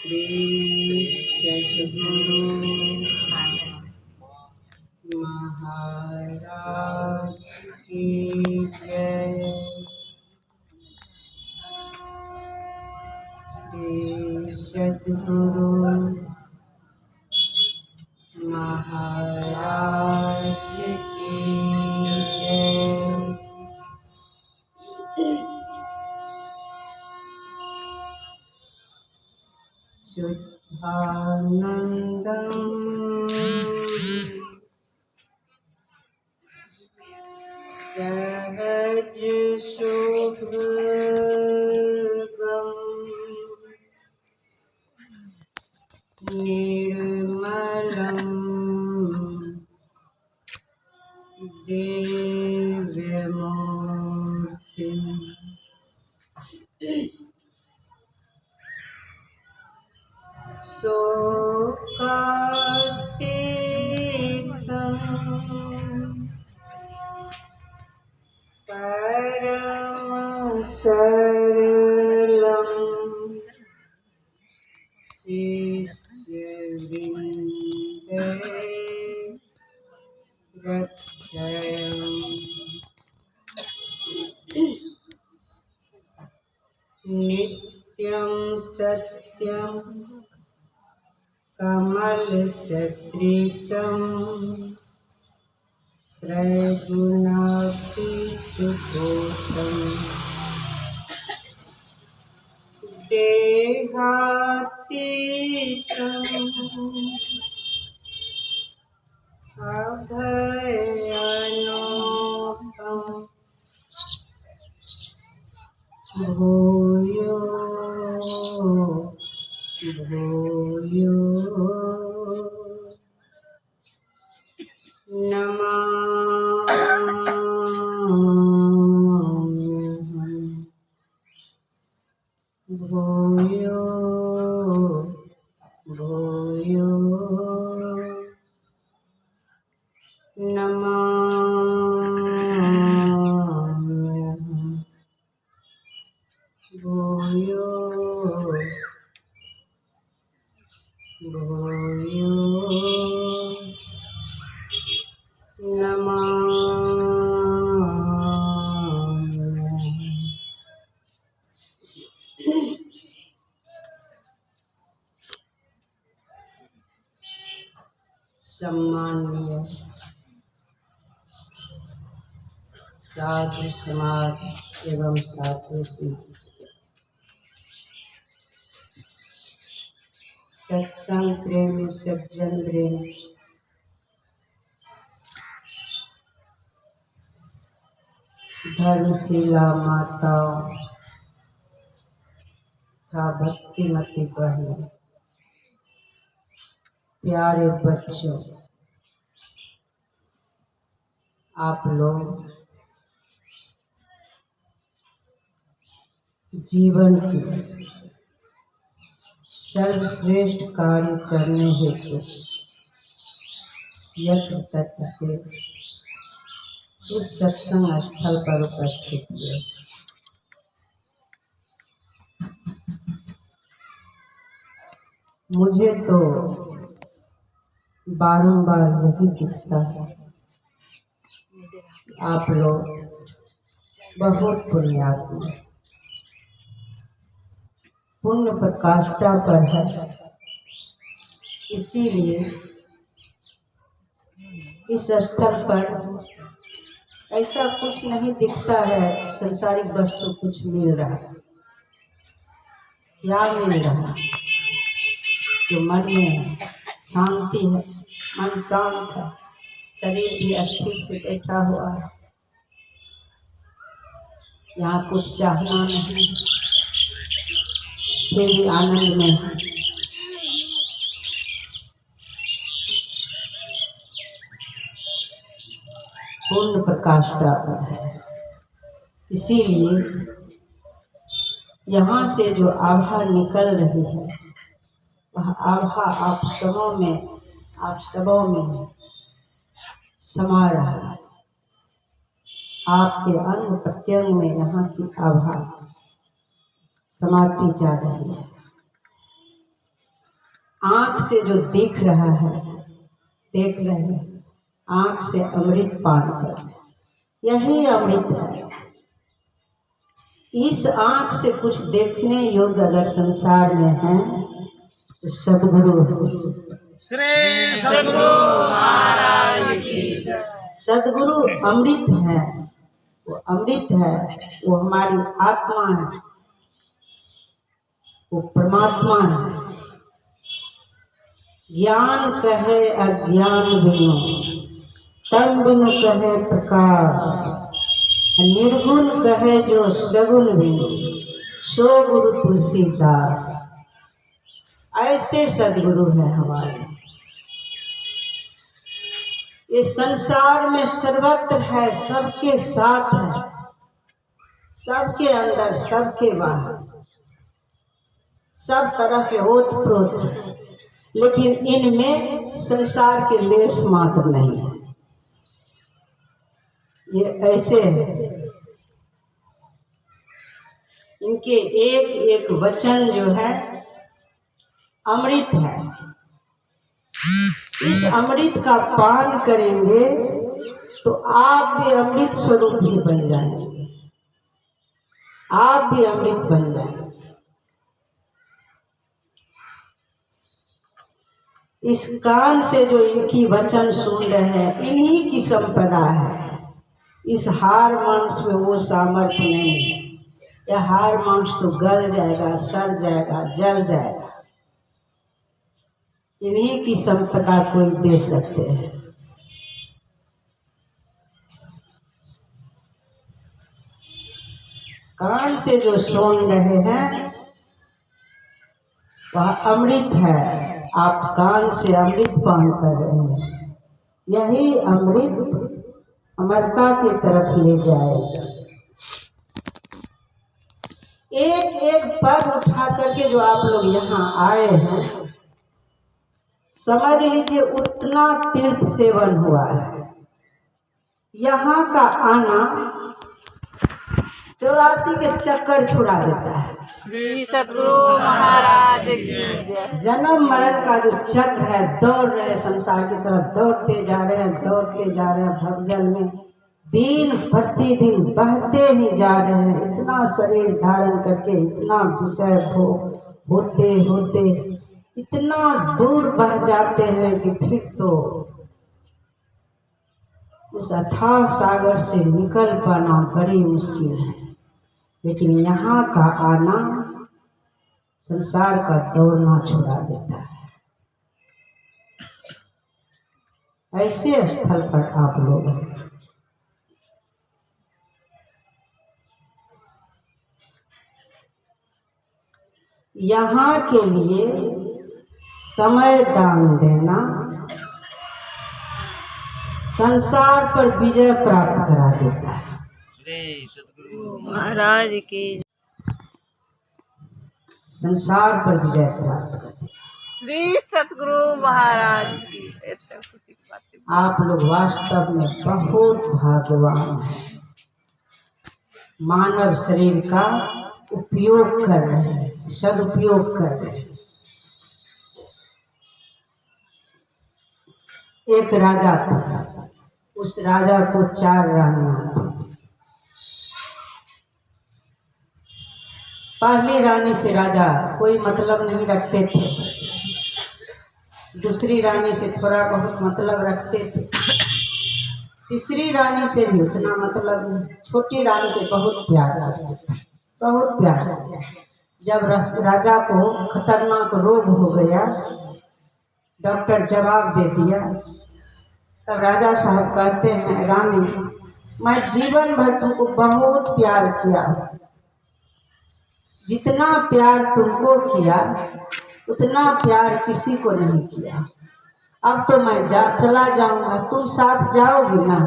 श्री सद्गुरु महाराज की जय। श्री सद्गुरु महाराज की जय। शुद्धानंदं सहज शुभ्रं निर्मलं दिव्यमूर्तिं शोकातीतं परम सरलं शिष्यवृन्दे रक्षयामि। नित्यं सत्यं कमलसदृशं त्रैगुणातीतं देहातीतं अभयानोकं भूयो भूयो नमाम्यहम्। भूयो भूयो नमाम्यहम्। भूयो भूयो नमाम्यहम्। सम्माननीय साधु समाज एवं साधु सत्संग प्रेमी सज्जन वृंद, धर्मशिला माताओं तथा भक्तिमती बहनों, प्यारे बच्चों, आप लोग जीवन के सर्वश्रेष्ठ कार्य करने हेतु यत्र तत्र से इस सत्संग स्थल पर उपस्थित हुए। मुझे तो बारंबार यही दिखता है, आप लोग बहुत पुण्यात्मा, पुण्य प्रकाष्ठा पर है, इसीलिए इस स्थल पर ऐसा कुछ नहीं दिखता है। संसारिक वस्तु कुछ मिल रहा है, क्या मिल रहा है? जो मन में शांति है, मन शांत है, शरीर भी स्थिर से बैठा हुआ है। यहाँ कुछ चाहना नहीं, फिर भी आनंद में है। पूर्ण प्रकाष्ठा पर है, इसीलिए यहाँ से जो आभा निकल रही है वह आभा आप सबों में समा रहा है। आपके अंग प्रत्यंग में यहाँ की आभा समाती जा रही है। आँख से जो देख रहा है, देख रहे हैं, आँख से अमृत पान कर, यही अमृत है। इस आँख से कुछ देखने योग्य अगर संसार में है तो सद्गुरु है। श्री सद्गुरु महाराज की जय। सद्गुरु अमृत है, वो अमृत है, वो हमारी आत्मा है, वो परमात्मा है। ज्ञान कहे अज्ञान बिनु, तन बिनु कहे प्रकाश, निर्गुण कहे जो सगुण बिनु, सो गुरु तुलसीदास। ऐसे सद्गुरु है हमारे। ये संसार में सर्वत्र है, सबके साथ है, सबके अंदर, सबके बाहर, सब तरह से ओत-प्रोत है, लेकिन इनमें संसार के लेश मात्र नहीं है। ये ऐसे है, इनके एक एक वचन जो है अमृत है। इस अमृत का पान करेंगे तो आप भी अमृत स्वरूप ही बन जाएंगे, आप भी अमृत बन जाएंगे। इस कान से जो इनकी वचन सुन रहे हैं, इन्हीं की संपदा है। इस हार मांस में वो सामर्थ्य नहीं है। यह हार मांस तो गल जाएगा, सड़ जाएगा, जल जाएगा। इन्हीं की संपदा कोई दे सकते हैं। कान से जो सुन रहे हैं वह अमृत है। आप कान से अमृत पान कर रहे हैं, यही अमृत अमरता की तरफ ले जाएगा। एक एक पग उठा करके जो आप लोग यहाँ आए हैं, समझ लीजिए उतना तीर्थ सेवन हुआ है। यहाँ का आना 84 के चक्कर छुड़ा देता है। श्री सद्गुरु महाराज की जय। जन्म मरण का जो चक्र है, दौड़ रहे संसार की तरफ, दौड़ते जा रहे हैं, दौड़ते जा रहे हैं, भवजल में दिन प्रतिदिन बहते ही जा रहे हैं। इतना शरीर धारण करके, इतना विषय भोग होते होते इतना दूर बह जाते हैं कि फिर तो उस अथाह सागर से निकल पाना बड़ी मुश्किल है। लेकिन यहाँ का आना संसार का दौड़ना छुड़ा देता है। ऐसे स्थल पर आप लोग हैं। यहाँ के लिए समय दान देना संसार पर विजय प्राप्त करा देता है। श्री सद्गुरु महाराज की संसार पर विजय प्राप्त करते हैं। श्री सद्गुरु महाराज की। आप लोग वास्तव में बहुत भाग्यवान हैं। मानव शरीर का उपयोग कर रहे हैं, सदुपयोग कर रहे हैं। एक राजा था, उस राजा को 4 रानियां थी। पहली रानी से राजा कोई मतलब नहीं रखते थे, दूसरी रानी से थोड़ा बहुत मतलब रखते थे, तीसरी रानी से भी उतना मतलब नहीं, छोटी रानी से बहुत प्यार करते थे, बहुत प्यार करते। जब राजा को खतरनाक रोग हो गया, डॉक्टर जवाब दे दिया, तब राजा साहब कहते हैं, रानी मैं जीवन भर तुमको बहुत प्यार किया, जितना प्यार तुमको किया उतना प्यार किसी को नहीं किया। अब तो मैं चला जाऊंगा, तुम साथ जाओगी ना?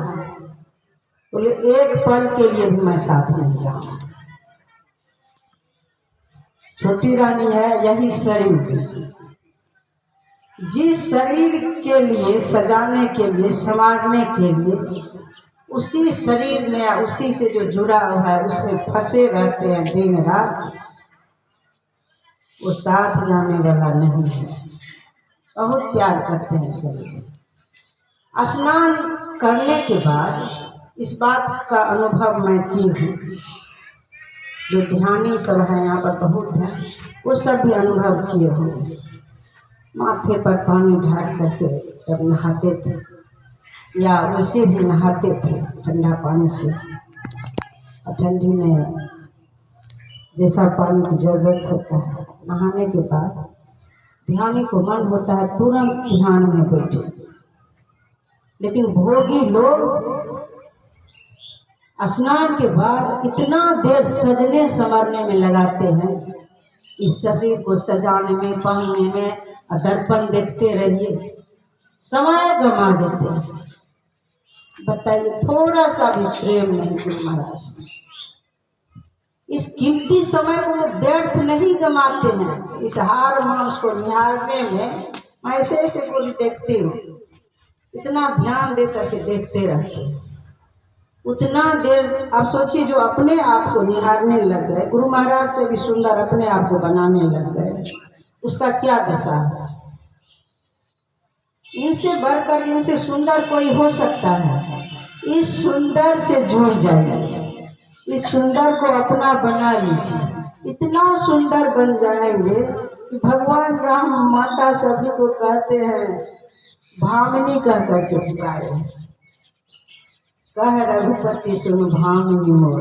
बोले एक पल के लिए भी मैं साथ नहीं जाऊंगा। छोटी रानी है, यही शरीर, जिस शरीर के लिए सजाने के लिए, संवारने के लिए, उसी शरीर में या उसी से जो जुड़ा हुआ है उसमें फंसे रहते हैं दिन रात, वो साथ जाने वाला नहीं है। बहुत प्यार करते हैं सभी। स्नान करने के बाद इस बात का अनुभव मैं की हूँ, जो ध्यानी सब है यहाँ पर बहुत है, वो सब भी अनुभव किए होंगे। माथे पर पानी ढाल करके जब नहाते थे या वैसे भी नहाते थे ठंडा पानी से, और ठंडी में जैसा पानी की जरूरत होता है, नहाने के बाद ध्यानी को मन होता है तुरंत ध्यान में बैठे। लेकिन भोगी लोग स्नान के बाद इतना देर सजने संवरने में लगाते हैं, इस शरीर को सजाने में, पहनने में, और दर्पण देखते रहिए, समय गंवा देते हैं। बताइए, थोड़ा सा भी प्रेम नहीं गुरु महाराज। इस कीमती समय को व्यर्थ नहीं गंवाते हैं। इस हार मांस को निहारने में मैं ऐसे ऐसे को भी देखती हूँ, इतना ध्यान दे करके देखते रहते हैं। उतना देर आप सोचिए, जो अपने आप को निहारने लग गए, गुरु महाराज से भी सुंदर अपने आप को बनाने लग गए, उसका क्या दशा है। इनसे बढ़कर, इनसे सुंदर कोई हो सकता है। इस सुंदर से जुड़ जाइए, इस सुंदर को अपना बना लीजिए। इतना सुंदर बन जाएंगे कि भगवान राम माता सभी को कहते हैं, भामिनी कह कर के पुकारे, कह रघुपति सुन भामिनी मोर,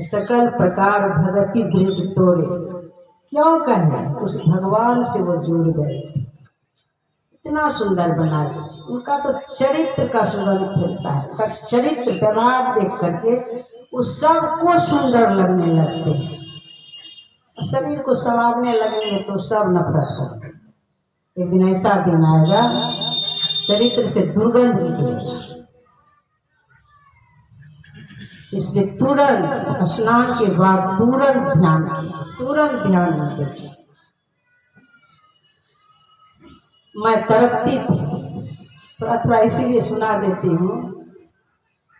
सकल प्रकार भगति दृढ़ तोड़े। क्यों कहे, उस भगवान से वो जुड़ गए। इतना सुंदर बना लीजिए। उनका तो चरित्र का सुगंध फैलता है, उनका चरित्र व्यवहार देख करके उस सबको सुंदर लगने लगते हैं। शरीर को संवारने लगेंगे तो सब नफरत करेंगे। एक दिन ऐसा दिन आएगा, चरित्र से दुर्गंध निकलेगा। इसलिए तुरंत स्नान के बाद तुरंत ध्यान कीजिए, तुरंत ध्यान में बैठिए। मैं तड़पती थी, थोड़ा इसीलिए सुना देती हूँ,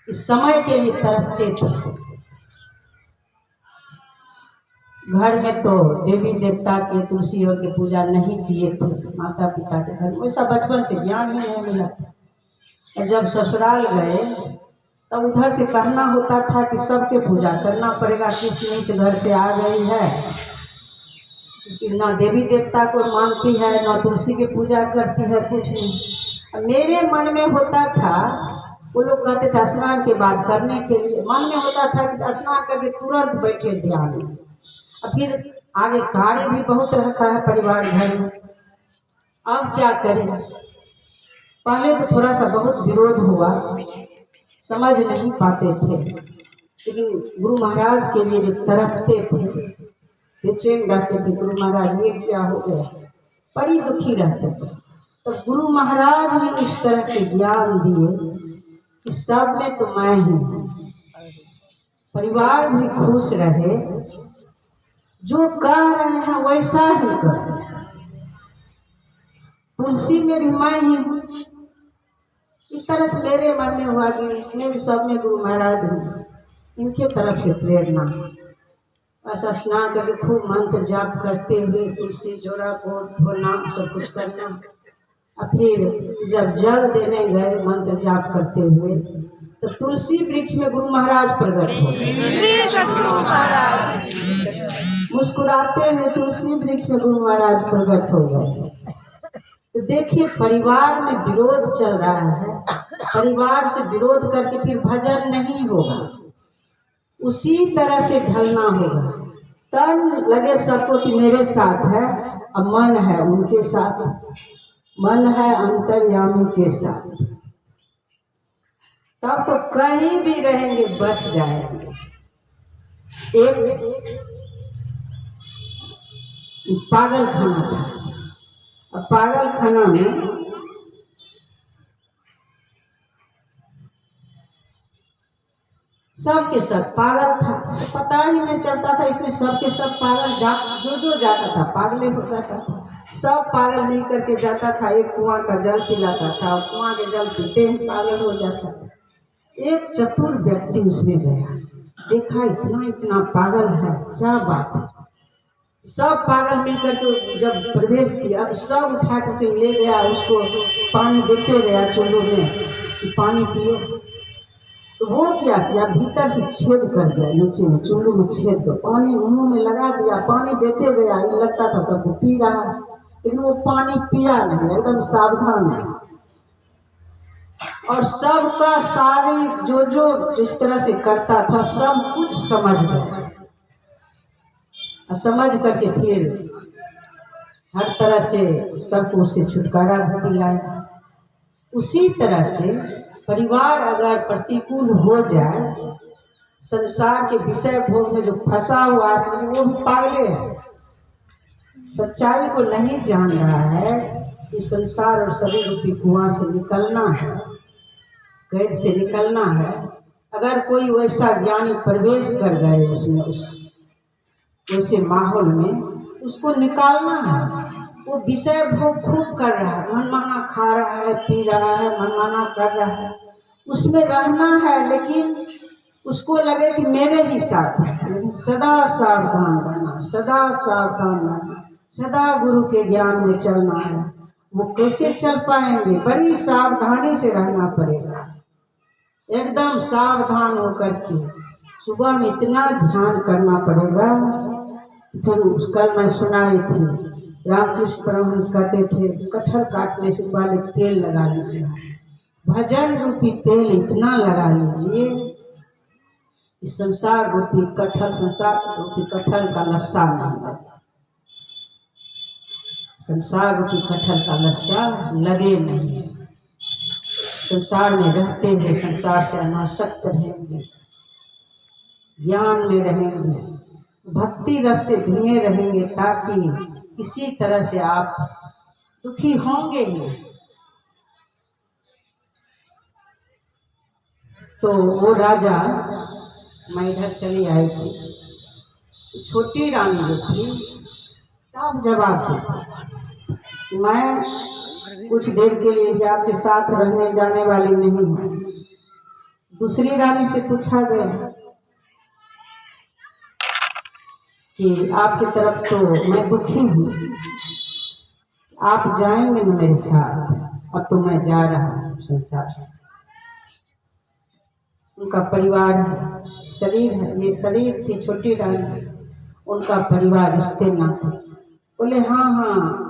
इस समय के लिए तड़पते थे। घर में तो देवी देवता के, तुलसी और के पूजा नहीं किए थे, माता पिता के घर वैसा बचपन से ज्ञान ही नहीं मिला। और जब ससुराल गए तब उधर से कहना होता था कि सबके पूजा करना पड़ेगा, किस नीच घर से आ गई है कि ना देवी देवता को मानती है, ना तुलसी की पूजा करती है, कुछ नहीं। मेरे मन में होता था, वो लोग कहते थे स्नान के बाद करने के लिए, मन में होता था कि स्नान करके तुरंत बैठे ध्यान में। और फिर आगे कार्य भी बहुत रहता है परिवार घर में। अब क्या करें, पहले तो थोड़ा सा बहुत विरोध हुआ, समझ नहीं पाते थे, लेकिन गुरु महाराज के लिए जो तड़पते थे, बेचैन रहते थे, गुरु महाराज ये क्या हो गया, बड़ी दुखी रहते थे। तो गुरु महाराज ने इस तरह के ज्ञान दिए कि सब में तो मैं हूँ, परिवार भी खुश रहे, जो कह रहे हैं वैसा ही करो। तुलसी में भी मैं ही हूँ। इस तरह से मेरे मन में हुआ कि इसमें भी सब में गुरु महाराज हैं, इनके तरफ से प्रेरणा। ऐसा स्नान करके खूब मंत्र जाप करते हुए तुलसी जोड़ा को धोना, सब कुछ करना। और फिर जब जल देने गए मंत्र जाप करते हुए, तो तुलसी वृक्ष में गुरु महाराज प्रकट हो गए। मुस्कुराते हुए तुलसी वृक्ष में गुरु महाराज प्रकट हो गए। तो देखिए, परिवार में विरोध चल रहा है, परिवार से विरोध करके फिर भजन नहीं होगा, उसी तरह से ढलना होगा। तन लगे सबको कि मेरे साथ है, अब मन है उनके साथ, मन है अंतर्यामी के साथ, तब तो कहीं भी रहेंगे बच जाएंगे। एक पागल खाना था, अब पागल खाना में सबके सब पागल था, पता ही नहीं चलता था इसमें सबके सब पागल, जो जाता था पागल हो जाता था। सब पागल मिल करके जाता था, एक कुआं का जल पिलाता था, कुआं के जल पीते ही पागल हो जाता था। एक चतुर व्यक्ति उसमें गया, देखा इतना इतना पागल है, क्या बात है। सब पागल मिलकर के जब प्रवेश किया तो सब उठा करके ले गया, उसको पानी देते गया चूल्हों में कि पानी पियो। तो वो क्या किया, भीतर से छेद कर दिया, नीचे में चूल्हों में छेद कर पानी मुंह में लगा दिया, पानी देते गया। ये लगता था सबको पी रहा है, लेकिन वो पानी पिया नहीं, एकदम सावधान है। और सबका सारी जो जिस तरह से करता था सब कुछ समझ गया, समझ करके फिर हर तरह से सबको उससे छुटकारा भी दिलाया। उसी तरह से परिवार अगर प्रतिकूल हो जाए, संसार के विषय भोग में जो फंसा हुआ है वो भी पागले है, सच्चाई को नहीं जान रहा है कि संसार और शरीर रूपी कुआं से निकलना है, कैद से निकलना है। अगर कोई वैसा ज्ञानी प्रवेश कर गए उसमें, उस वैसे माहौल में, उसको निकालना है। वो विषय भोग खूब कर रहा है, मनमाना खा रहा है, पी रहा है, मनमाना कर रहा है, उसमें रहना है, लेकिन उसको लगे कि मेरे ही साथ है। लेकिन सदा सावधान रहना, सदा सावधान रहना, सदा गुरु के ज्ञान में चलना है। वो कैसे चल पाएंगे, बड़ी सावधानी से रहना पड़ेगा, एकदम सावधान होकर के सुबह में इतना ध्यान करना पड़ेगा। फिर कल मैं सुनाई थी, रामकृष्ण परमहंस कहते थे कटहल काटने से पहले तेल लगा लीजिए, भजन रूपी तेल इतना लगा लीजिए कि संसार रूपी कटहल, संसार रूपी कटहल का लस्सा नहीं लगे, संसार रूपी कटहल का लस्सा लगे नहीं। संसार में रहते हुए संसार से अनासक्त रहेंगे, ज्ञान में रहेंगे, भक्ति रस से भीगे रहेंगे, ताकि किसी तरह से आप दुखी होंगे ही। तो वो राजा, मैं इधर चली आई थी, छोटी रानी जो थी सब जवाब दी, मैं कुछ देर के लिए भी आपके साथ रहने जाने वाली नहीं हूँ। दूसरी रानी से पूछा गया कि आपकी तरफ तो मैं दुखी हूँ, आप जाएंगे ना मेरे साथ? अब तो मैं जा रहा हूँ संसार से। उनका परिवार है, शरीर है, ये शरीर थी छोटी रानी, उनका परिवार, रिश्ते नाते। बोले हाँ हाँ,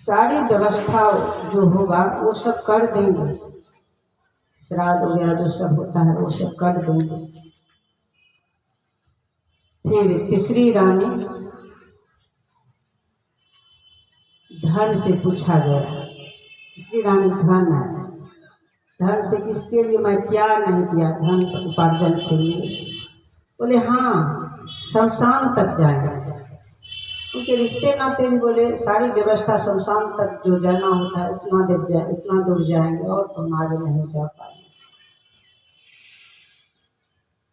सारी व्यवस्था जो होगा वो सब कर देंगे, श्राद्ध वगैरह जो सब होता है वो सब कर देंगे। फिर तीसरी रानी धन से पूछा गया, तीसरी रानी धन है, धन से किसके लिए, मैं क्या नहीं किया धन उपार्जन के लिए? बोले हाँ, शमशान तक जाएगा। उनके रिश्ते नाते भी बोले सारी व्यवस्था शमशान तक जो जाना होता है उतना दूर जाएंगे, और तो आगे नहीं जा पाएंगे।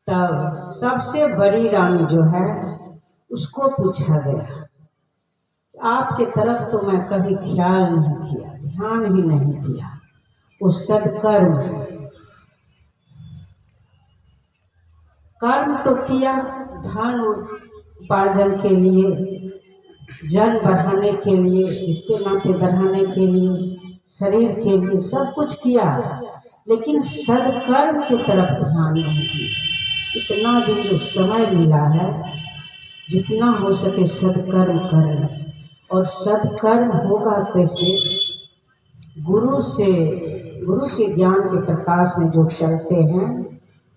तब सबसे बड़ी रानी जो है उसको पूछा गया, आपके तरफ तो मैं कभी ख्याल नहीं किया, ध्यान ही नहीं दिया, वो सदकर्म, कर्म तो किया, धन उपार्जन के लिए, जन बढ़ाने के लिए, रिश्ते नाते बढ़ाने के लिए, शरीर के लिए सब कुछ किया, लेकिन सदकर्म की तरफ ध्यान नहीं दिया। इतना दिन जो समय मिला है, जितना हो सके सदकर्म करें। और सदकर्म होगा कैसे? गुरु के ज्ञान के प्रकाश में जो चलते हैं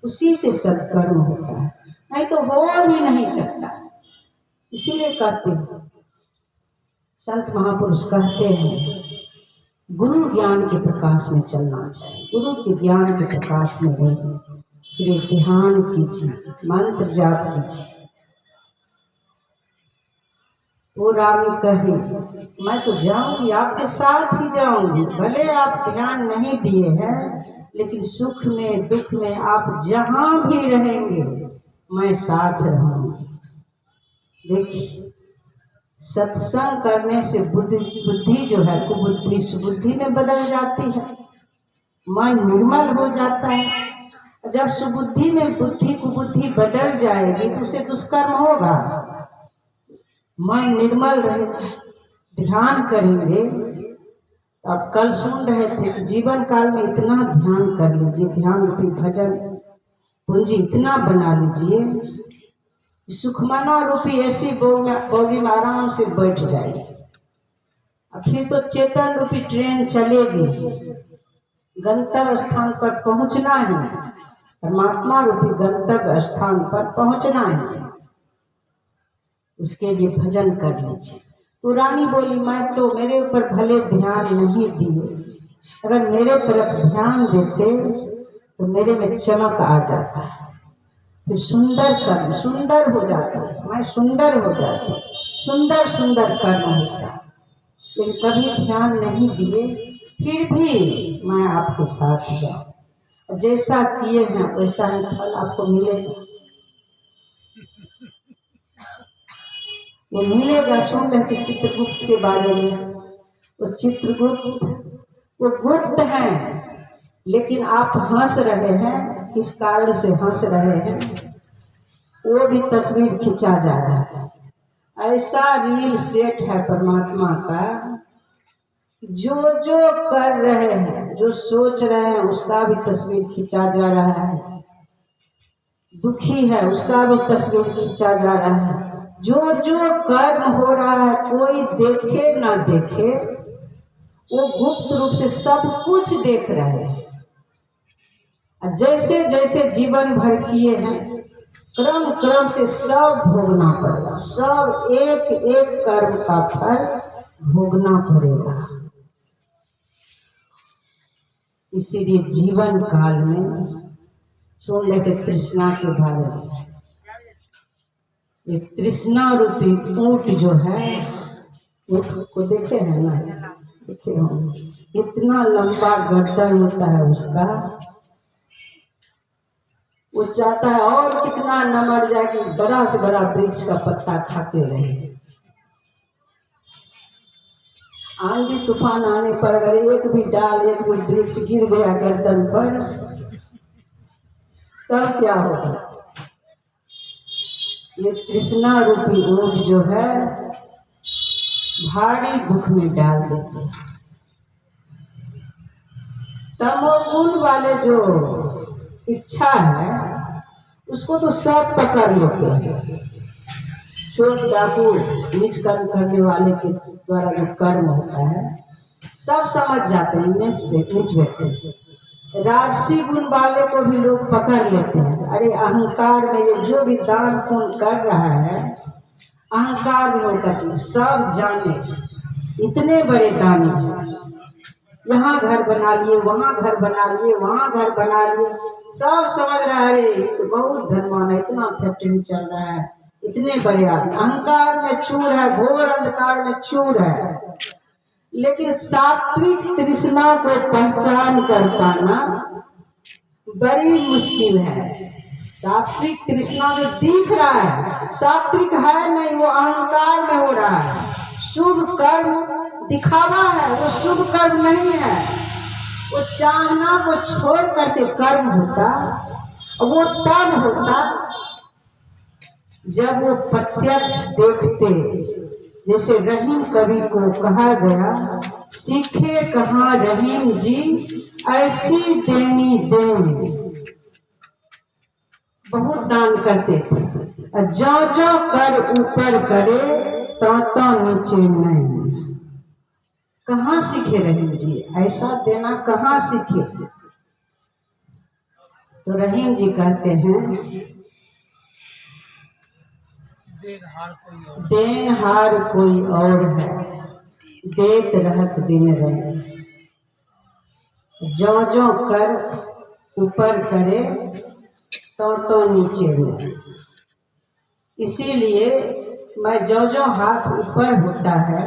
उसी से सदकर्म होता है, नहीं तो हो ही नहीं सकता। इसीलिए कहते हैं, संत महापुरुष कहते हैं, गुरु ज्ञान के प्रकाश में चलना चाहिए, गुरु के ज्ञान के प्रकाश में रहिए, श्री ध्यान कीजिए, मंत्र जाप कीजिए। वो रानी कही, मैं तो जाऊंगी, आपके साथ ही जाऊंगी, भले आप ध्यान नहीं दिए हैं, लेकिन सुख में दुख में आप जहां भी रहेंगे मैं साथ रहूंगी। देखिए, सत्संग करने से बुद्धि जो है कुबुद्धि सुबुद्धि में बदल जाती है, मन निर्मल हो जाता है। जब सुबुद्धि में बुद्धि कुबुद्धि बदल जाएगी तो उसे दुष्कर्म होगा, मन निर्मल रहे, ध्यान करेंगे। अब कल सुन रहे थे कि जीवन काल में इतना ध्यान कर लीजिए, ध्यान रूपी भजन पूंजी इतना बना लीजिए, सुखमना रूपी ऐसी बोगी में आराम से बैठ जाएगी। फिर तो चेतन रूपी ट्रेन चलेगी, गंतव्य स्थान पर पहुंचना है, परमात्मा रूपी गंतव्य स्थान पर पहुंचना है। उसके लिए भजन कर लीजिए। तो रानी बोली, मैं तो मेरे ऊपर भले ध्यान नहीं दिए, अगर मेरे तरफ ध्यान देते तो मेरे में चमक आ जाता है, फिर सुंदर कर्म सुंदर हो जाता है, मैं सुंदर हो जाती, सुंदर सुंदर कर्म होता है। लेकिन कभी ध्यान नहीं दिए, फिर भी मैं आपके साथ जाऊँ, जैसा किए हैं वैसा ही फल आपको मिलेगा। वो मिलेगा। सुन रहे थे चित्रगुप्त के बारे में। वो चित्रगुप्त वो गुप्त हैं, लेकिन आप हंस रहे हैं, किस कारण से हंस रहे हैं? वो भी तस्वीर खिंचा जा रहा है। ऐसा रील सेट है परमात्मा का, जो जो कर रहे हैं, जो सोच रहे हैं, उसका भी तस्वीर खिंचा जा रहा है। दुखी है, उसका भी तस्वीर खिंचा जा रहा है। जो जो कर्म हो रहा है, कोई देखे ना देखे, वो गुप्त रूप से सब कुछ देख रहे हैं। जैसे जैसे जीवन भर किए हैं, क्रम क्रम से सब भोगना पड़ेगा, सब एक एक कर्म का फल भोगना पड़ेगा। इसीलिए जीवन काल में सुन लेते तृष्णा के बारे में। ये तृष्णा रूपी ऊंट जो है, ऊंट को देखे हैं ना, देखे होंगे, इतना लंबा गर्दन होता है उसका। वो चाहता है और कितना न मर जाए कि बड़ा से बड़ा वृक्ष का पत्ता खाते रहे। आंधी तूफान आने पर अगर एक भी डाल, एक भी वृक्ष गिर गया गर्दन पर, तब क्या होगा? ये तृष्णा रूपी ऊंट जो है, भारी दुख में डाल देते हैं। तमोगुण वाले जो इच्छा है, उसको तो सब पकड़ लेते हैं। चोर डाकू नीच कर्म करने वाले के द्वारा जो कर्म होता है, सब समझ जाते हैं, नीच व्यक्ति। राजसी गुण वाले को भी लोग पकड़ लेते हैं। अरे अहंकार में ये जो भी दान पुण्य कर रहा है, अहंकार में होकर सब जाने, इतने बड़े दानी, यहाँ घर बना लिए, वहाँ घर बना लिए, वहाँ घर बना लिए, सब समझ रहा है तो बहुत धनवान है, इतना फैक्ट्री चल रहा है, इतने बड़े आदमी। अहंकार में चूर है, घोर अंधकार में चूर है। लेकिन सात्विक तृष्णा को पहचान कर पाना बड़ी मुश्किल है। सात्विक तृष्णा जो दिख रहा है, सात्विक है नहीं, वो अहंकार में हो रहा है। शुभ कर्म दिखावा है, वो शुभ कर्म नहीं है। वो चाहना को छोड़ करके कर्म होता, वो तब होता जब वो प्रत्यक्ष देखते। जैसे रहीम कवि को कहा गया, सीखे कहाँ रहीम जी ऐसी देनी देनी। बहुत दान करते थे, जो जो कर ऊपर करे तो नीचे नहीं। कहाँ सीखे रहीम जी ऐसा देना, कहाँ सीखे? तो रहीम जी कहते हैं, देनहार कोई और है, देत रहत दिन रहे। जो जो कर ऊपर करे तो नीचे में। इसीलिए मैं जो हाथ ऊपर होता है,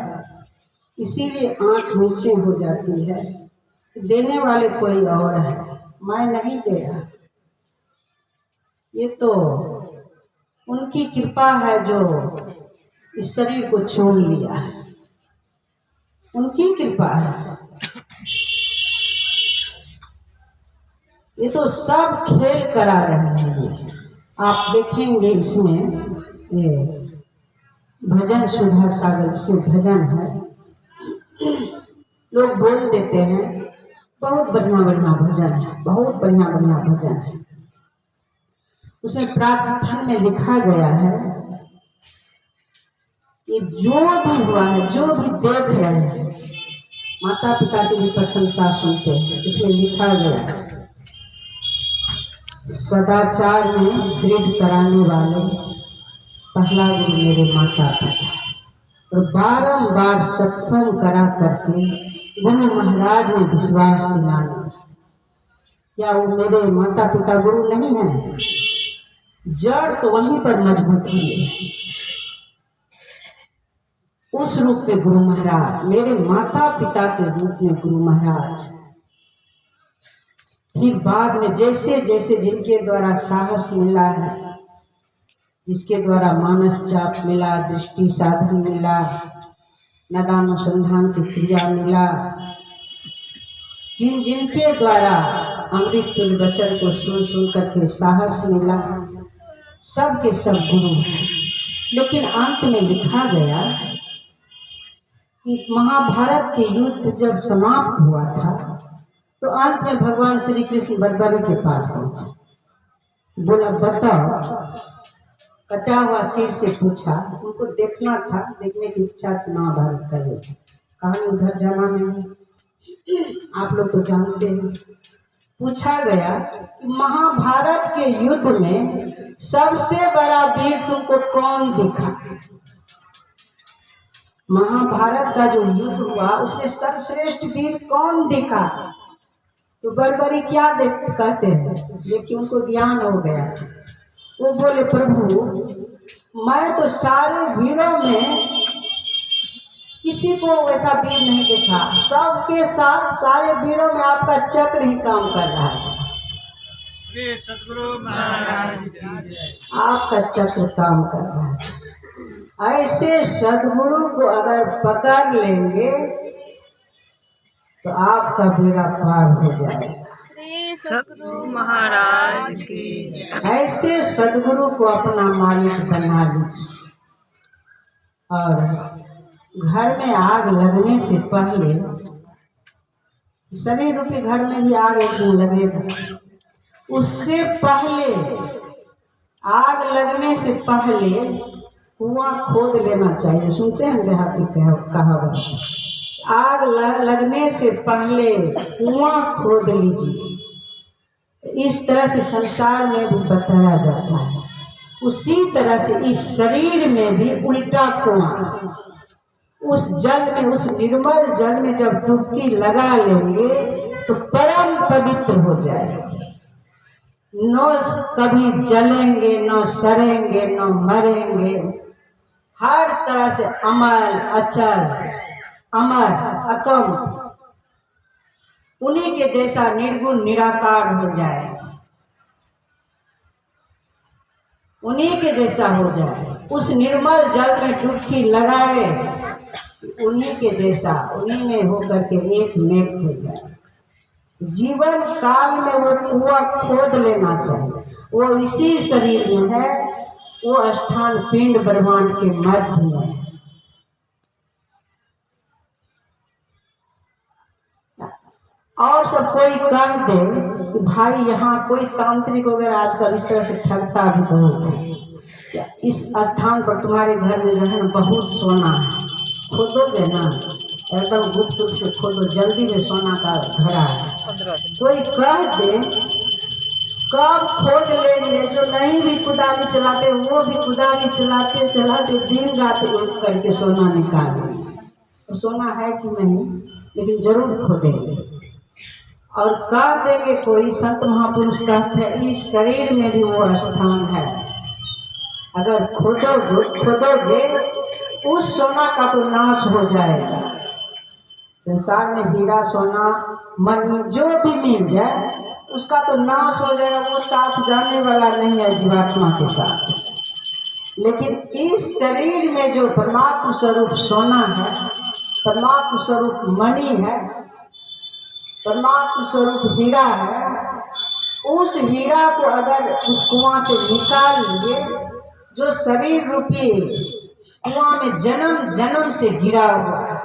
इसीलिए आंख नीचे हो जाती है। देने वाले कोई और है, मैं नहीं दे रहा। ये तो उनकी कृपा है जो इस शरीर को छोड़ लिया है, उनकी कृपा है। ये तो सब खेल करा रहे हैं। आप देखेंगे इसमें ये भजन सुधा सागर से भजन है, लोग बोल देते हैं बहुत बढ़िया बढ़िया भजन है, बहुत बढ़िया बढ़िया भजन है। उसमें प्रार्थना में लिखा गया है कि जो भी हुआ है, जो भी देख रहे हैं, माता पिता की भी प्रशंसा सुनते हैं। उसमें लिखा गया है सदाचार में दृढ़ कराने वाले पहला गुरु मेरे माता पिता, और बारंबार सत्संग करा करके गुरु महाराज ने विश्वास दिलाया। क्या वो मेरे माता पिता गुरु नहीं है? जड़ तो वहीं पर मजबूत हुई है। उस रूप में गुरु महाराज, मेरे माता पिता के रूप में गुरु महाराज। फिर बाद में जैसे जैसे जिनके द्वारा साहस मिला है, जिसके द्वारा मानस जाप मिला, दृष्टि साधन मिला, नदानुसंधान की क्रिया मिला, जिन जिनके द्वारा अमृत तुल्य वचन को सुन सुन करके साहस मिला, सब के सब गुरु हैं। लेकिन अंत में लिखा गया कि महाभारत के युद्ध जब समाप्त हुआ था तो अंत में भगवान श्री कृष्ण बर्बरी के पास पहुंचे। बोला बताओ, कटा हुआ सिर से पूछा, उनको देखना था, देखने की इच्छा थी महाभारत का युद्ध। कहानी उधर जाना नहीं, आप लोग तो जानते हैं। पूछा गया कि महाभारत के युद्ध में सबसे बड़ा वीर तुमको कौन दिखा? महाभारत का जो युद्ध हुआ उसमें सर्वश्रेष्ठ वीर कौन दिखा? तो बर्बरी क्या कहते हैं, देखिए उनको ज्ञान हो गया। वो बोले प्रभु, मैं तो सारे वीरों में किसी को वैसा वीर नहीं देखा, सबके साथ सारे वीरों में आपका चक्र ही काम कर रहा है। श्री सद्गुरु महाराज आपका चक्र काम कर रहा है। ऐसे सद्गुरु को अगर पकड़ लेंगे तो आपका बेड़ा पार हो जाएगा। श्री सद्गुरु महाराज की ऐसे सद्गुरु को अपना मालिक बना लीजिए। और घर में आग लगने से पहले, शरीर रूपी घर में भी आग एक दिन लगेगा, उससे पहले, आग लगने से पहले कुआं खोद लेना चाहिए। सुनते हैं देहाती कहावत, आग लगने से पहले कुआं खोद लीजिए। इस तरह से संसार में भी बताया जाता है। उसी तरह से इस शरीर में भी उल्टा कुआं, उस जल में, उस निर्मल जल में जब डुबकी लगा लेंगे तो परम पवित्र हो जाएंगे। न कभी जलेंगे, न सड़ेंगे, न मरेंगे, हर तरह से अमर, अचल, अमर, अकम, उन्हीं के जैसा निर्गुण निराकार हो जाए, उन्हीं के जैसा हो जाए। उस निर्मल जल में डुबकी लगाए, उन्हीं के जैसा, उन्हीं में होकर के एक मेघ हो जाए। जीवन काल में वो कुआं खोद लेना चाहिए। वो इसी शरीर में है, वो स्थान पिंड ब्रह्मांड के मध्य में है। और सब कोई कह दे कि भाई यहाँ कोई तांत्रिक वगैरह आजकल इस तरह से ठगता भी बहुत है, इस स्थान पर तुम्हारे घर में जो है बहुत सोना है, खोदोगे ना एकदम गुप्त रूप से खोदो, जल्दी में सोना का घड़ा है। कोई कह दे, कब खोद लेंगे। जो नहीं भी कुदाली चलाते वो भी कुदाली चलाते चलाते दिन रात एक करके सोना निकालेंगे। तो सोना है कि नहीं, लेकिन जरूर खोदेंगे। और कह देंगे, कोई संत महापुरुष कहते हैं इस शरीर में भी वो स्थान है, अगर खोदोगे उस सोना का तो नाश हो जाएगा। संसार में हीरा सोना मनी जो भी मिल जाए उसका तो नाश हो जाएगा, वो साथ जाने वाला नहीं है जीवात्मा के साथ। लेकिन इस शरीर में जो परमात्मा स्वरूप सोना है, परमात्मा स्वरूप मणि है, परमात्मा स्वरूप हीरा है, उस हीरा को अगर उस कुआं से निकाल लिए, जो शरीर रूपी कुआं में जन्म जन्म से गिरा हुआ है।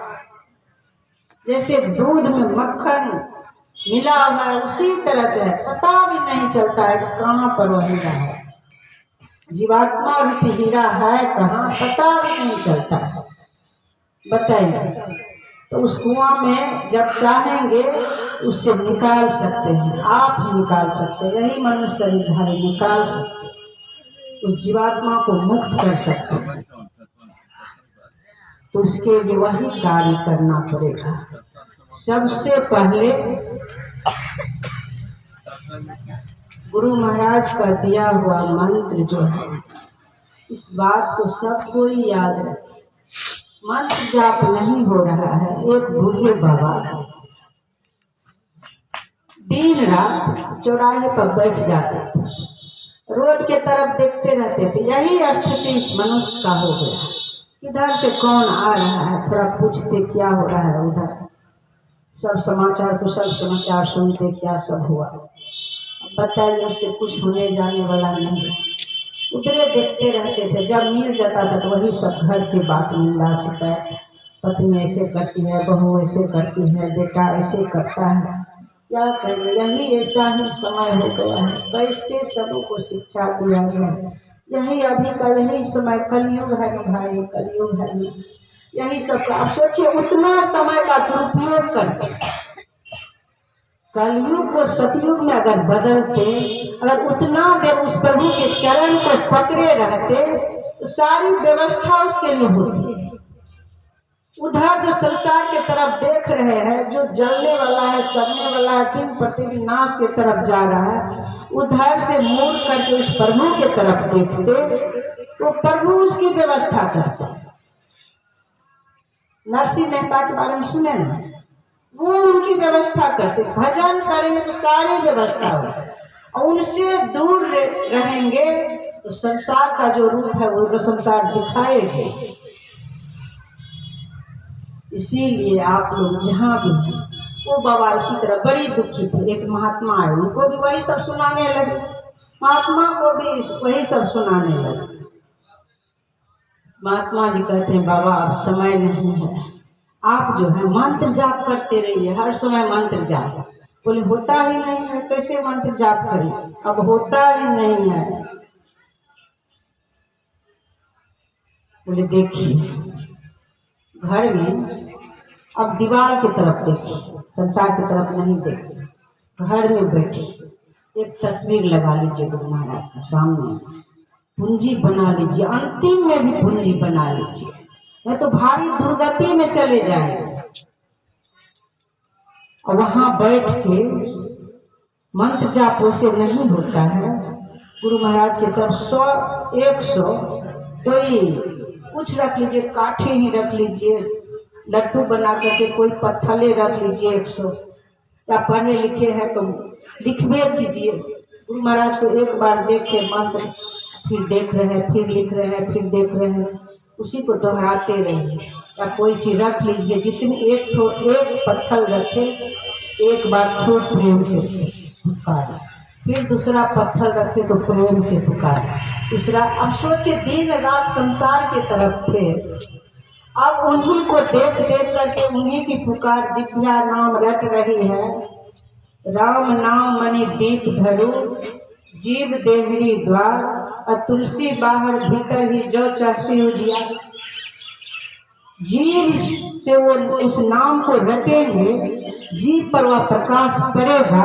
जैसे दूध में मक्खन मिला हुआ है उसी तरह से है, पता भी नहीं चलता है कि कहाँ पर वह हीरा है। जीवात्मा रूपी हीरा है कहाँ, पता भी नहीं चलता है। बताइए, तो उस कुआं में जब चाहेंगे उससे निकाल सकते हैं, आप ही निकाल सकते हैं। यही मनुष्य शरीरधारी निकाल सकते हैं, उस जीवात्मा को मुक्त कर सकते हैं। तो उसके लिए वही कार्य करना पड़ेगा। सबसे पहले गुरु महाराज का दिया हुआ मंत्र जो है, इस बात को सब कोई याद रखे। मंत्र जाप नहीं हो रहा है। एक बूढ़े बाबा दिन रात चौराहे पर बैठ जाते थे, रोड के तरफ देखते रहते थे। यही स्थिति इस मनुष्य का हो गया। इधर से कौन आ रहा है, थोड़ा पूछते क्या हो रहा है, उधर सब समाचार कुशल समाचार सुनते क्या सब हुआ। बताइए, उससे कुछ होने जाने वाला नहीं। उधरे देखते रहते थे। जब मिल जाता था तो वही सब घर की बात निंदा शिकायत, पत्नी ऐसे करती है, बहू ऐसे करती है, बेटा ऐसे करता है। क्या करें, यही ऐसा ही समय हो गया है। कैसे सबों को शिक्षा दिया जाए, यही अभी का यही समय कलयुग है ना भाई, कलयुग है ना। यही सब आप सोचिए, उतना समय का दुरुपयोग करते, कलयुग को सतयुग में अगर बदलते, अगर उतना देर उस प्रभु के चरण को पकड़े रहते तो सारी व्यवस्था उसके लिए होती। उधर जो संसार के तरफ देख रहे हैं, जो जलने वाला है, सड़ने वाला है, दिन प्रतिदिन नाश के तरफ जा रहा है, उधर से मोड़ करके उस प्रभु के तरफ देखते तो प्रभु उसकी व्यवस्था करते। नरसिंह मेहता के बारे में सुने ना, वो उनकी व्यवस्था करते। भजन करेंगे तो सारी व्यवस्था हो, और उनसे दूर रहेंगे तो संसार का जो रूप है वो संसार दिखाएंगे। इसीलिए आप लोग जहाँ भी हैं, वो बाबा इसी तरह बड़ी दुखी थे। एक महात्मा आए, उनको भी वही सब सुनाने लगे, महात्मा को भी वही सब सुनाने लगे। महात्मा जी कहते हैं, बाबा अब समय नहीं है, आप जो है मंत्र जाप करते रहिए, हर समय मंत्र जाप। बोले होता ही नहीं है, कैसे मंत्र जाप करें, अब होता ही नहीं है। बोले देखिए, घर में अब दीवार की तरफ देखिए, संसार की तरफ नहीं देखिए, घर में बैठे एक तस्वीर लगा लीजिए गुरु महाराज के सामने, पूंजी बना लीजिए, अंतिम में भी पूंजी बना लीजिए, नहीं तो भारी दुर्गति में चले जाएंगे। और वहां बैठ के मंत्र जाप से नहीं होता है। गुरु महाराज की तरफ 100 कोई कुछ रख लीजिए, काठे ही रख लीजिए, लड्डू बना करके कोई पत्थले रख लीजिए 100, या पढ़े लिखे हैं तो लिखवे कीजिए। गुरु महाराज को एक बार देखे मंत्र, फिर देख रहे हैं, फिर लिख रहे हैं, फिर देख रहे हैं, उसी को दोहराते रहिए। या कोई चीज रख लीजिए, जितनी एक पत्थर रखे, एक बार खूब प्रेम से पुकारे, फिर दूसरा पत्थर रखे तो प्रेम से पुकारे, तीसरा। अब सोचिए, दिन रात संसार के तरफ थे, अब उन्हीं को देख देख करके उन्हीं की पुकार जितिया नाम रट रही है। राम नाम मणि दीप धरू, जीव देहरी द्वार, और तुलसी बाहर भीतर ही जो चाहे उजिया। जीव से वो उस नाम को रटेंगे, जीव पर वह प्रकाश पड़ेगा,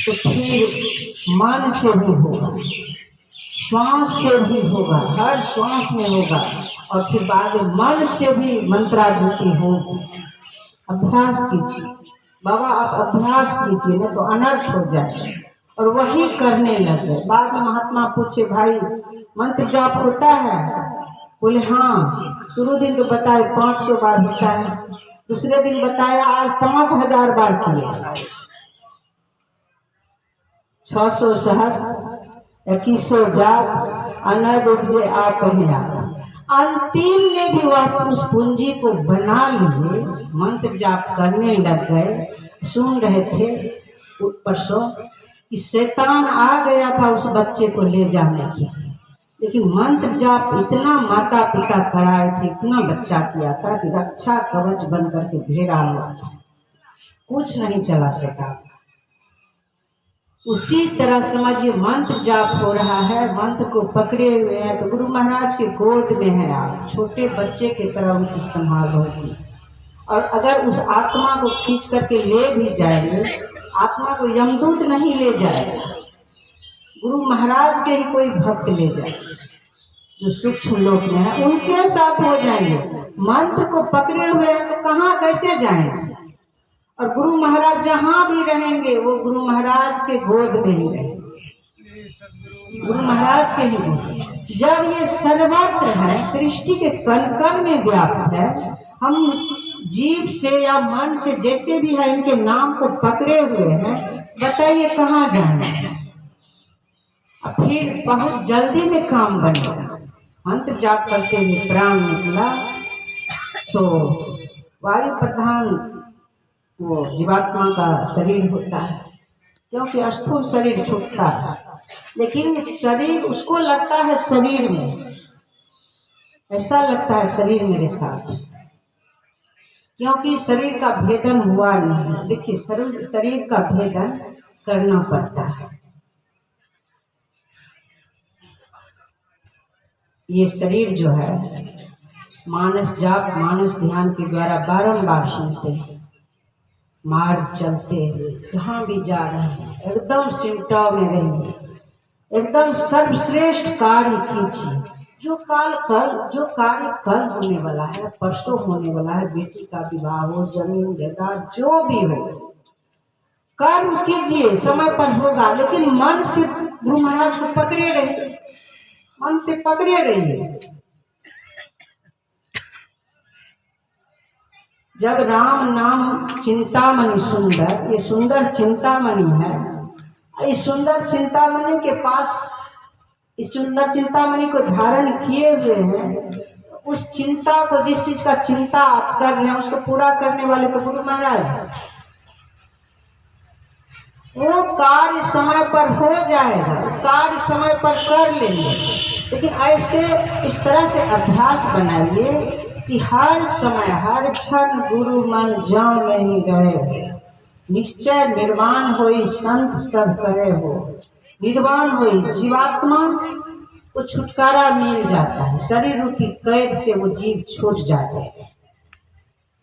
तो फिर मन से भी होगा, श्वास से भी होगा, हर श्वास में होगा, और फिर बाद में मन से भी मंत्रावृत्ति होगी। अभ्यास कीजिए बाबा, आप अभ्यास कीजिए, नहीं तो अनर्थ हो जाए। और वही करने लगे। बाद में महात्मा पूछे, भाई मंत्र जाप होता है? बोले हाँ। शुरू दिन तो बताए 500 बार होता है, दूसरे दिन बताया आज 5000 बार किए, 600 सहस्त्र, 2100 जाप, अनर्थ उपजे आप ही आप। अंतिम में भी वह उस पूंजी को बना लिए, मंत्र जाप करने लग गए। सुन रहे थे परसों कि शैतान आ गया था उस बच्चे को ले जाने के, लेकिन मंत्र जाप इतना माता पिता कराए थे, इतना बच्चा किया था कि रक्षा कवच बन करके घेरा हुआ था, कुछ नहीं चला सका। उसी तरह समझिए मंत्र जाप हो रहा है, मंत्र को पकड़े हुए हैं तो गुरु महाराज के गोद में है आप, छोटे बच्चे की तरह उनकी संभाल होगी। और अगर उस आत्मा को खींच करके ले भी जाएंगे, आत्मा को यमदूत नहीं ले जाएगा, गुरु महाराज के ही कोई भक्त ले जाए जो सूक्ष्म लोक में है, उनके साथ हो जाएंगे। मंत्र को पकड़े हुए हैं तो कहाँ कैसे जाएंगे? और गुरु महाराज जहाँ भी रहेंगे वो गुरु महाराज के गोद में ही रहेंगे, गुरु महाराज के ही गोद। जब ये सर्वत्र है, सृष्टि के कण कण में व्याप्त है, हम जीव से या मन से जैसे भी है इनके नाम को पकड़े हुए हैं, बताइए कहाँ जाएंगे? फिर बहुत जल्दी में काम बनेगा। मंत्र जाप करते हुए प्राण निकला तो वायु प्रधान वो जीवात्मा का शरीर होता है, क्योंकि स्थूल शरीर छूटता है, लेकिन शरीर उसको लगता है शरीर में, ऐसा लगता है शरीर मेरे साथ, क्योंकि शरीर का भेदन हुआ नहीं। देखिए शरीर का भेदन करना पड़ता है। ये शरीर जो है मानस जाप मानस ध्यान के द्वारा बारंबार सुनते हैं, मार्ग चलते हुए जहाँ भी जा रहे हैं एकदम सिमटाव में रहेंगे, एकदम सर्वश्रेष्ठ कार्य कीजिए। जो कार्य कल होने वाला है, परसों होने वाला है, बेटी का विवाह हो, जमीन जायदाद जो भी हो, कर्म कीजिए, समय पर होगा। लेकिन मन से गुरु महाराज को पकड़े रहिए, मन से पकड़े रहिए। जब राम नाम चिंतामणि सुंदर, ये सुंदर चिंतामणि है, इस सुंदर चिंतामणि के पास, इस सुंदर चिंतामणि को धारण किए हुए हैं, उस चिंता को, जिस चीज का चिंता आप कर रहे हैं उसको पूरा करने वाले तो गुरु महाराज है। वो कार्य समय पर हो जाएगा, कार्य समय पर कर लेंगे। लेकिन ऐसे इस तरह से अभ्यास बनाइए कि हर समय हर क्षण गुरु मन जाओ में ही रहे, निश्चय निर्वाण होई संत सब करे हो, निर्वाण होई जीवात्मा को छुटकारा मिल जाता है, शरीर रूपी कैद से वो जीव छूट जाते हैं।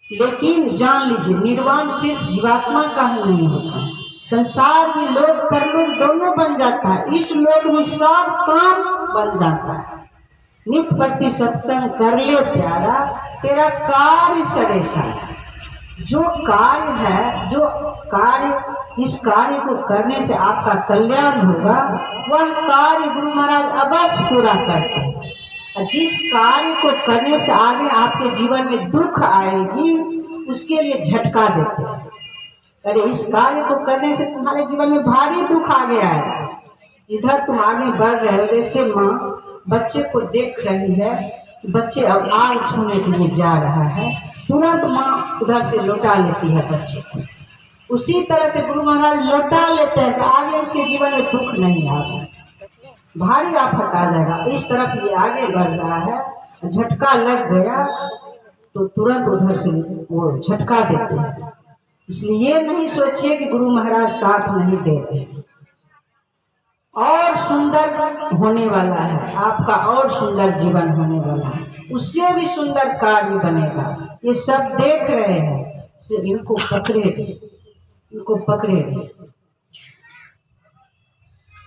लेकिन जान लीजिए निर्वाण सिर्फ जीवात्मा का ही नहीं होता, संसार में लोक परलोक दोनों बन जाता है, इस लोक में सब काम बन जाता है। नित्य प्रति सत्संग कर ले प्यारा, तेरा कार्य सरेसा। जो कार्य है, जो कार्य, इस कार्य को करने से आपका कल्याण होगा, वह कार्य गुरु महाराज अवश्य पूरा करते हैं। जिस कार्य को करने से आगे आपके जीवन में दुख आएगी, उसके लिए झटका देते हैं। अरे इस कार्य को करने से तुम्हारे जीवन में भारी दुख आगे आएगा, इधर तुम आगे बढ़ रहे हो। जैसे माँ बच्चे को देख रही है कि बच्चे अब आग छूने के लिए जा रहा है, तुरंत माँ उधर से लौटा लेती है बच्चे को। उसी तरह से गुरु महाराज लौटा लेते हैं कि आगे इसके जीवन में दुख नहीं आएगा, भारी आफत आ जाएगा। इस तरफ ये आगे बढ़ रहा है, झटका लग गया तो तुरंत उधर से वो झटका देते हैं। इसलिए ये नहीं सोचिए कि गुरु महाराज साथ नहीं देते हैं। और सुंदर होने वाला है आपका, और सुंदर जीवन होने वाला है, उससे भी सुंदर कार्य बनेगा। ये सब देख रहे हैं, इसलिए इनको पकड़े, इनको पकड़े।